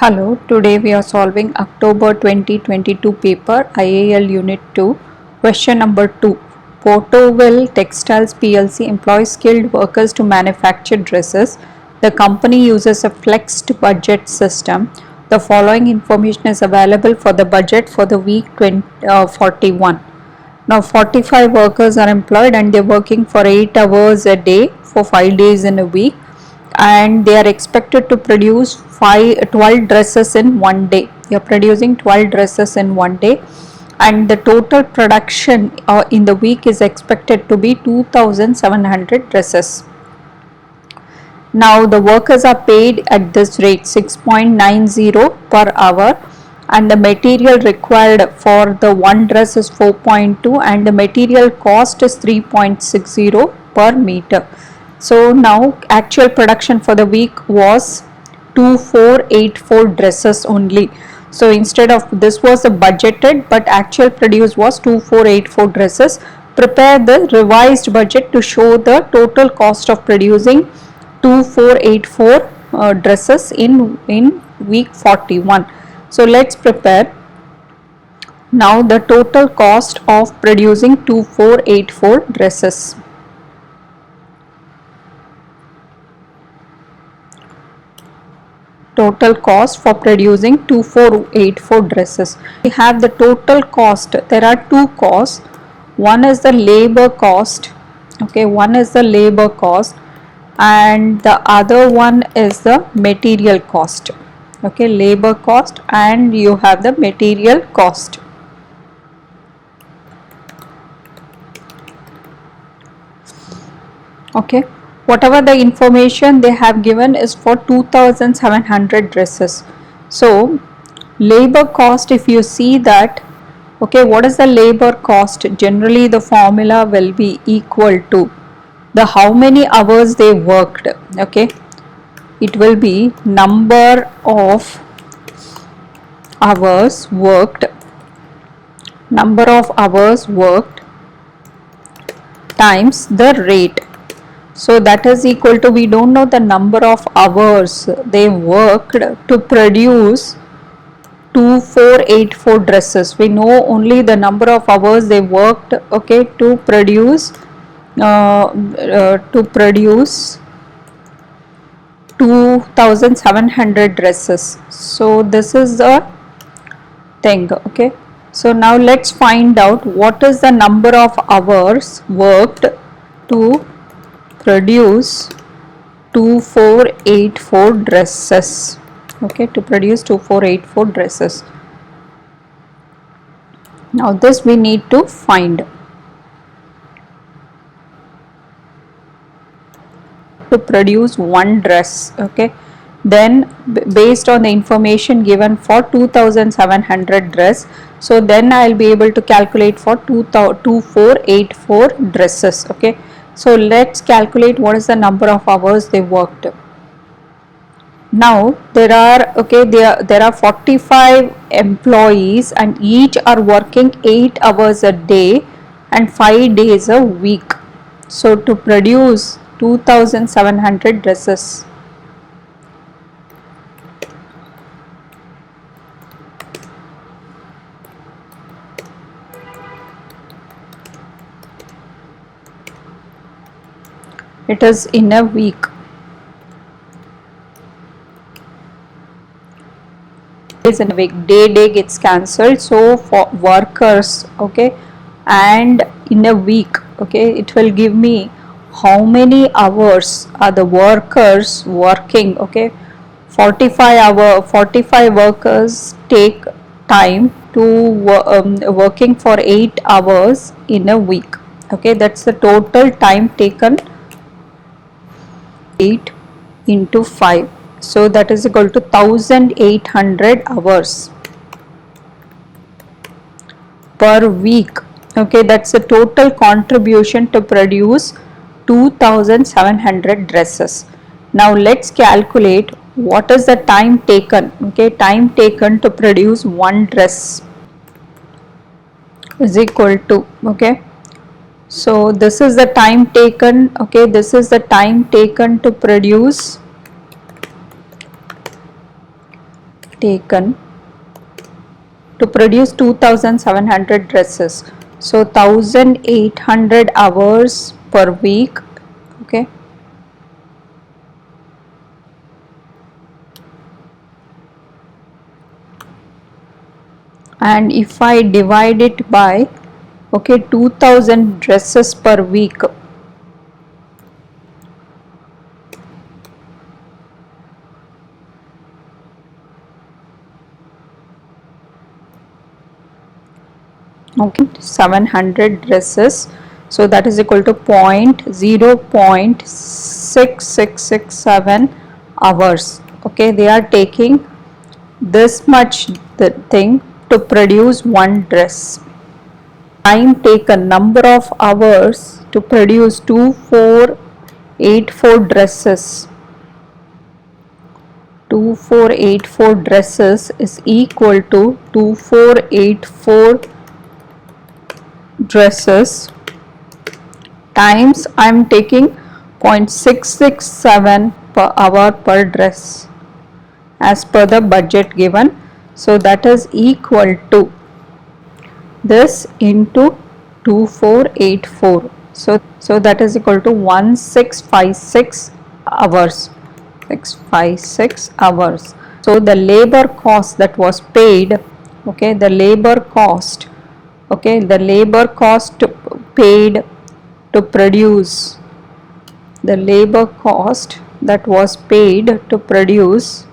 Hello, today we are solving October 2022 paper IAL Unit 2, question number 2. Portoville Textiles PLC employs skilled workers to manufacture dresses. The company uses a flexed budget system. The following information is available for the budget for the week 41. Now 45 workers are employed and they're working for 8 hours a day for 5 days in a week, and they are expected to produce 12 dresses in one day. They are producing 12 dresses in one day, and the total production in the week is expected to be 2700 dresses. Now the workers are paid at this rate 6.90 per hour, and the material required for the one dress is 4.2 and the material cost is 3.60 per meter. So now actual production for the week was 2484 dresses only. So instead of this was the budgeted, but actual produced was 2484 dresses. Prepare the revised budget to show the total cost of producing 2484 dresses in week 41. So let's prepare now the total cost of producing 2484 dresses. Total cost for producing 2484 dresses. We have the total cost. There are two costs. One is the labor cost. Okay, one is the labor cost and the other one is the material cost. Okay, labor cost and you have the material cost. Okay, whatever the information they have given is for 2700 dresses. So labor cost, if you see that, okay, what is the labor cost? Generally the formula will be equal to the how many hours they worked. Okay, it will be number of hours worked, times the rate. So that is equal to, we don't know the number of hours they worked to produce 2484 dresses. We know only the number of hours they worked, okay, to produce 2700 dresses. So this is the thing. Okay, so now let's find out what is the number of hours worked to produce 2484 dresses. Okay, to produce 2484 dresses. Now this we need to find. To produce one dress. Okay, then based on the information given for 2700 dress, so then I'll be able to calculate for 2484 dresses. Okay, so let's calculate what is the number of hours they worked. Now there are, okay, there are 45 employees and each are working 8 hours a day and 5 days a week. So to produce 2700 dresses, it is in a week. Is in a week. Day gets cancelled, so for workers, okay, and in a week, okay, it will give me how many hours are the workers working. Okay, 45 workers take time to working for 8 hours in a week. Okay, that's the total time taken. 8 into 5, so that is equal to 1800 hours per week. Okay, that's the total contribution to produce 2700 dresses. Now let's calculate what is the time taken. Okay, time taken to produce one dress is equal to, okay, so this is the time taken. Okay, this is the time taken to produce taken to produce 2700 dresses. So 1800 hours per week. Okay. And if I divide it by 2000 dresses per week, okay, 700 dresses, so that is equal to 0.6667 hours. Okay, they are taking this much the thing to produce one dress. Time taken, number of hours to produce 2484 dresses. 2484 dresses is equal to 2484 dresses times I am taking 0.667 per hour per dress as per the budget given. So that is equal to this into 2484. So that is equal to 1656 hours. 656 hours. So the labor cost that was paid, okay, the labor cost, okay, the labor cost paid to produce, the labor cost that was paid to produce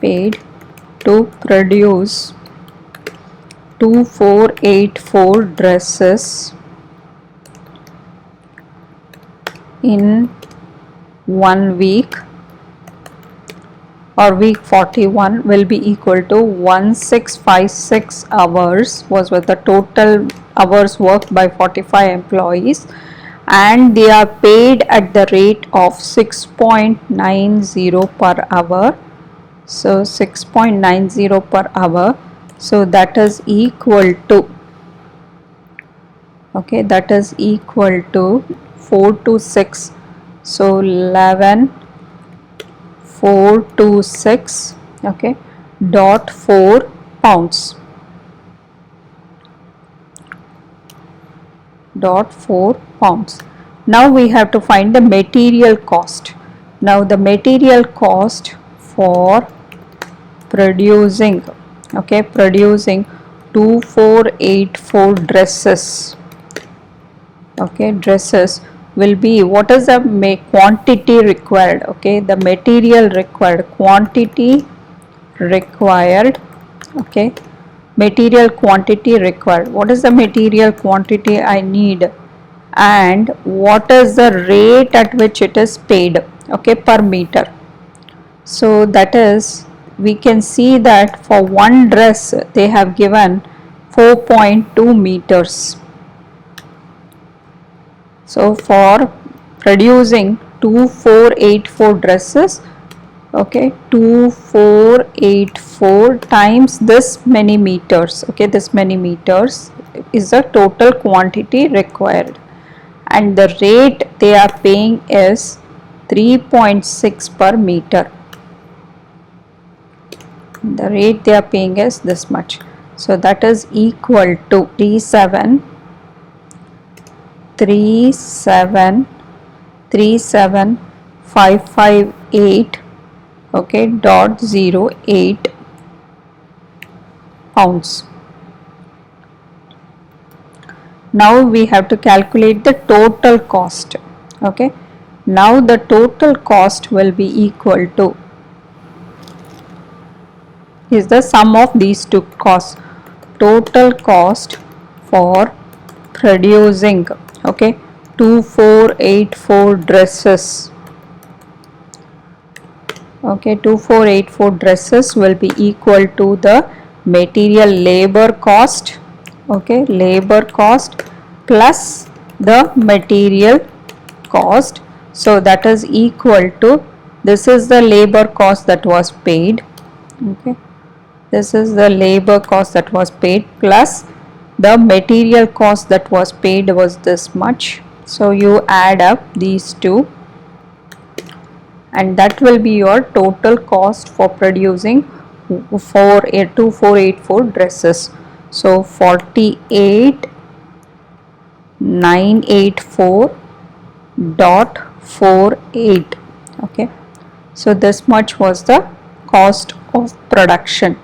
2484 dresses in 1 week or week 41 will be equal to 1656 hours was with the total hours worked by 45 employees, and they are paid at the rate of 6.90 per hour. So 6.90 per hour, so that is equal to, okay, that is equal to 4 to 6, so 11426, okay, dot 4 pounds, dot 4 pounds. Now we have to find the material cost. Now the material cost for producing, okay, producing 2484 dresses, okay, dresses will be, what is the quantity required, okay, the material required, quantity required, okay, material quantity required, what is the material quantity I need, and what is the rate at which it is paid, okay, per meter. So that is, we can see that for one dress they have given 4.2 meters. So for producing 2484 dresses, okay, 2484 times this many meters, okay, this many meters is the total quantity required, and the rate they are paying is 3.6 per meter. The rate they are paying is this much, so that is equal to 3737558, okay, dot 08 pounds. Now we have to calculate the total cost, okay. Now the total cost will be equal to, is the sum of these two costs, total cost for producing, okay, 2484 dresses, okay, 2484 dresses will be equal to the material labor cost, okay, labor cost plus the material cost. So that is equal to, this is the labor cost that was paid, okay, this is the labor cost that was paid plus the material cost that was paid was this much. So you add up these two, and that will be your total cost for producing 2484 dresses. So 48984.48. okay, so this much was the cost of production.